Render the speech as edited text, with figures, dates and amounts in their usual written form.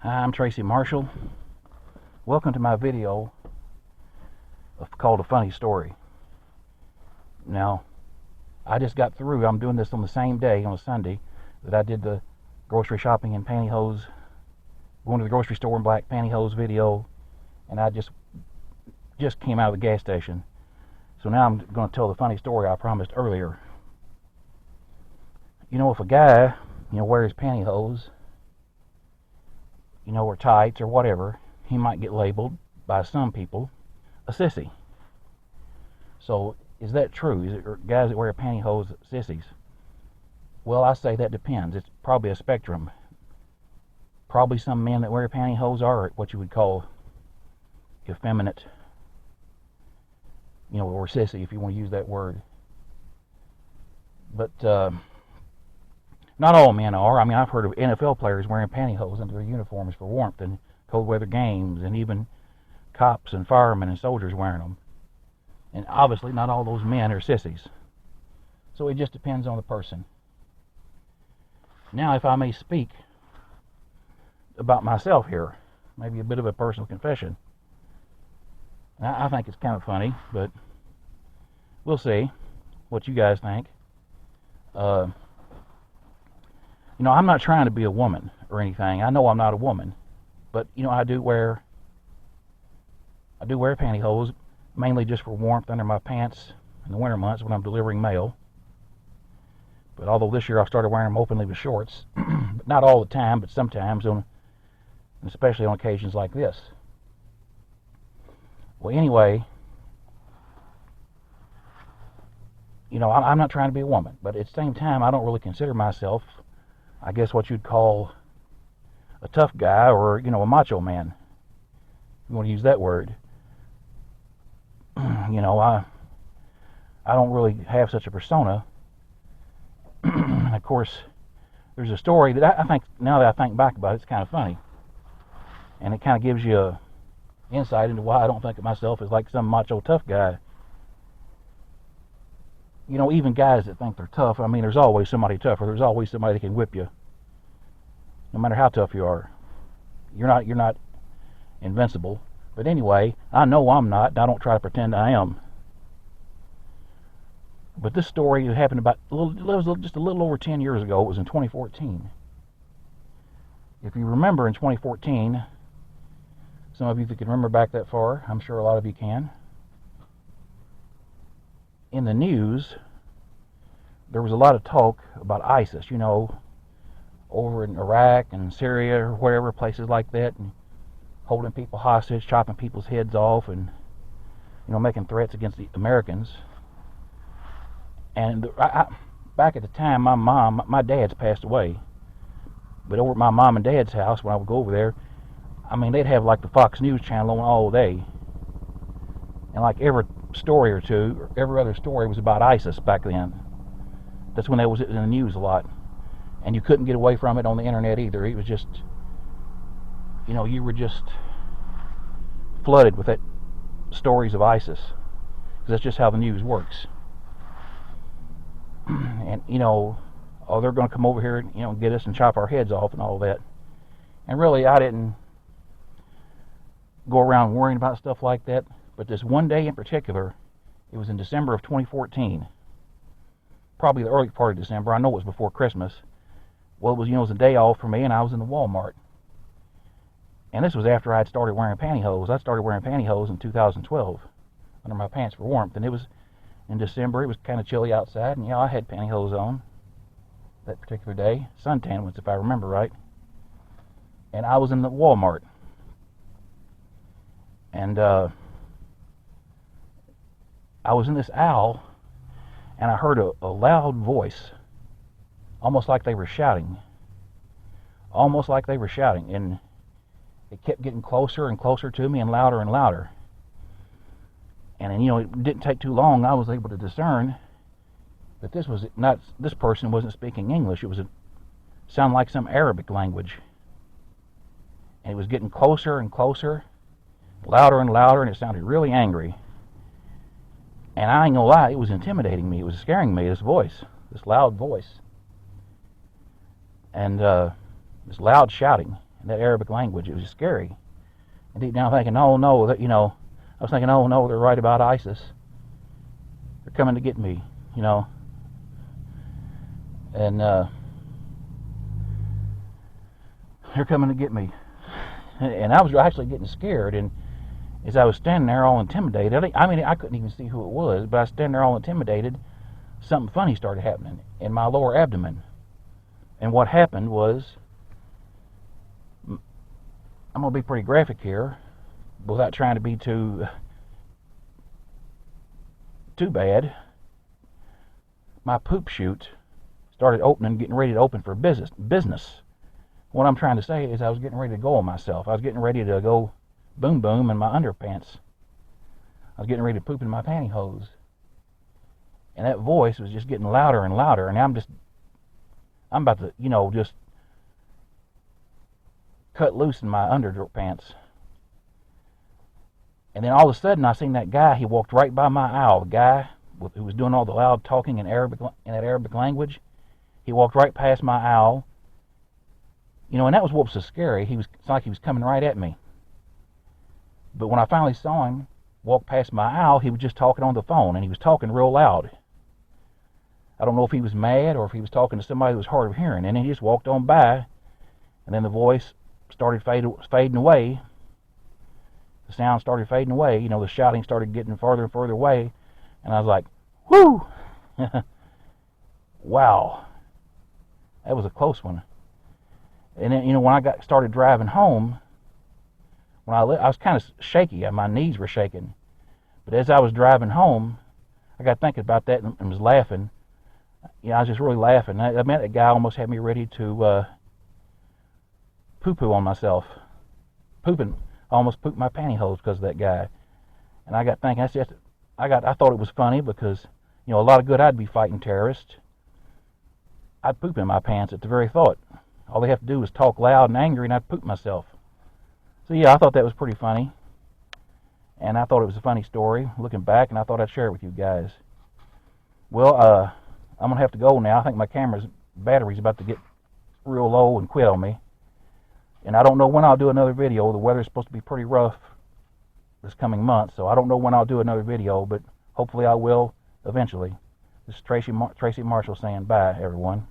Hi, I'm Tracy Marshall. Welcome to my video called A Funny Story. Now, I just got through. I'm doing this on the same day, on a Sunday, that I did the grocery shopping in pantyhose, going to the grocery store in black pantyhose video, and I just came out of the gas station. So now I'm going to tell the funny story I promised earlier. You know, if a guy, wears pantyhose, or tights or whatever, he might get labeled by some people a sissy. So is that true? Is it guys that wear pantyhose sissies? Well, I say that depends. It's probably a spectrum. Probably some men that wear pantyhose are what you would call effeminate, or sissy, if you want to use that word. But not all men are. I mean, I've heard of NFL players wearing pantyhose under their uniforms for warmth in cold weather games, and even cops and firemen and soldiers wearing them. And obviously not all those men are sissies. So it just depends on the person. Now, if I may speak about myself here, maybe a bit of a personal confession. I think it's kind of funny, but we'll see what you guys think. I'm not trying to be a woman or anything. I know I'm not a woman, but I do wear pantyhose, mainly just for warmth under my pants in the winter months when I'm delivering mail. But although this year I started wearing them openly with shorts, but not all the time, but sometimes, especially on occasions like this. Well, anyway, I'm not trying to be a woman, but at the same time, I don't really consider myself, I guess, what you'd call a tough guy, or a macho man, if you want to use that word. I don't really have such a persona. And of course, there's a story that I think, now that I think back about it, it's kind of funny, and it kind of gives you a insight into why I don't think of myself as like some macho tough guy. Even guys that think they're tough, I mean, there's always somebody tougher. There's always somebody that can whip you, no matter how tough you are. You're not invincible. But anyway, I know I'm not, and I don't try to pretend I am. But this story happened just a little over 10 years ago. It was in 2014. If you remember, in 2014, some of you that can remember back that far, I'm sure a lot of you can. In the news, there was a lot of talk about ISIS, over in Iraq and Syria or wherever, places like that, and holding people hostage, chopping people's heads off, and making threats against the Americans. And back at the time, my dad's passed away, but over at my mom and dad's house, when I would go over there, I mean, they'd have like the Fox News channel on all day, and like every story or two, or every other story was about ISIS back then. That's when that was in the news a lot, and you couldn't get away from it on the internet either. It was just, you were just flooded with that stories of ISIS, because that's just how the news works. And oh, they're going to come over here and get us and chop our heads off and all that. And really, I didn't go around worrying about stuff like that. But this one day in particular, it was in December of 2014, probably the early part of December. I know it was before Christmas. Well, it was a day off for me, and I was in the Walmart. And this was after I'd started wearing pantyhose. I started wearing pantyhose in 2012 under my pants for warmth. And it was in December. It was kind of chilly outside, and I had pantyhose on that particular day. Suntan ones, if I remember right. And I was in the Walmart. And I was in this aisle, and I heard a loud voice, almost like they were shouting. And it kept getting closer and closer to me, and louder and louder. And it didn't take too long. I was able to discern that this person wasn't speaking English. It was sound like some Arabic language. And it was getting closer and closer, louder and louder, and it sounded really angry. And I ain't gonna lie, it was intimidating me. It was scaring me, this voice, this loud voice. And this loud shouting. in that Arabic language. It was scary. And deep down thinking, oh no, that, I was thinking, oh no, they're right about ISIS. They're coming to get me, and they're coming to get me. And I was actually getting scared, and as I was standing there all intimidated, I couldn't even see who it was, but I was standing there all intimidated, something funny started happening in my lower abdomen. And what happened was, I'm going to be pretty graphic here, without trying to be too bad. My poop chute started opening, getting ready to open for business. What I'm trying to say is I was getting ready to go on myself. I was getting ready to go boom boom in my underpants. I was getting ready to poop in my pantyhose. And that voice was just getting louder and louder, and I'm about to, just cut loose in my underpants. And then all of a sudden, I seen that guy. He walked right by my aisle. The guy who was doing all the loud talking in that Arabic language. He walked right past my aisle. And that was what was so scary. It's like he was coming right at me. But when I finally saw him walk past my aisle, he was just talking on the phone, and he was talking real loud. I don't know if he was mad or if he was talking to somebody who was hard of hearing. And then he just walked on by, and then the voice started fading away. The sound started fading away. The shouting started getting farther and further away. And I was like, whoo! Wow. That was a close one. And then, when I started driving home, I was kind of shaky. My knees were shaking. But as I was driving home, I got thinking about that and was laughing. I was just really laughing. I mean, that guy almost had me ready to poo-poo on myself. I almost pooped my pantyhose because of that guy. And I got thinking, I thought it was funny because, a lot of good I'd be fighting terrorists. I'd poop in my pants at the very thought. All they have to do is talk loud and angry, and I'd poop myself. So yeah, I thought that was pretty funny. And I thought it was a funny story, looking back, and I thought I'd share it with you guys. Well, I'm going to have to go now. I think my camera's battery's about to get real low and quit on me. And I don't know when I'll do another video. The weather's supposed to be pretty rough this coming month, so I don't know when I'll do another video, but hopefully I will eventually. This is Tracy Marshall saying bye, everyone.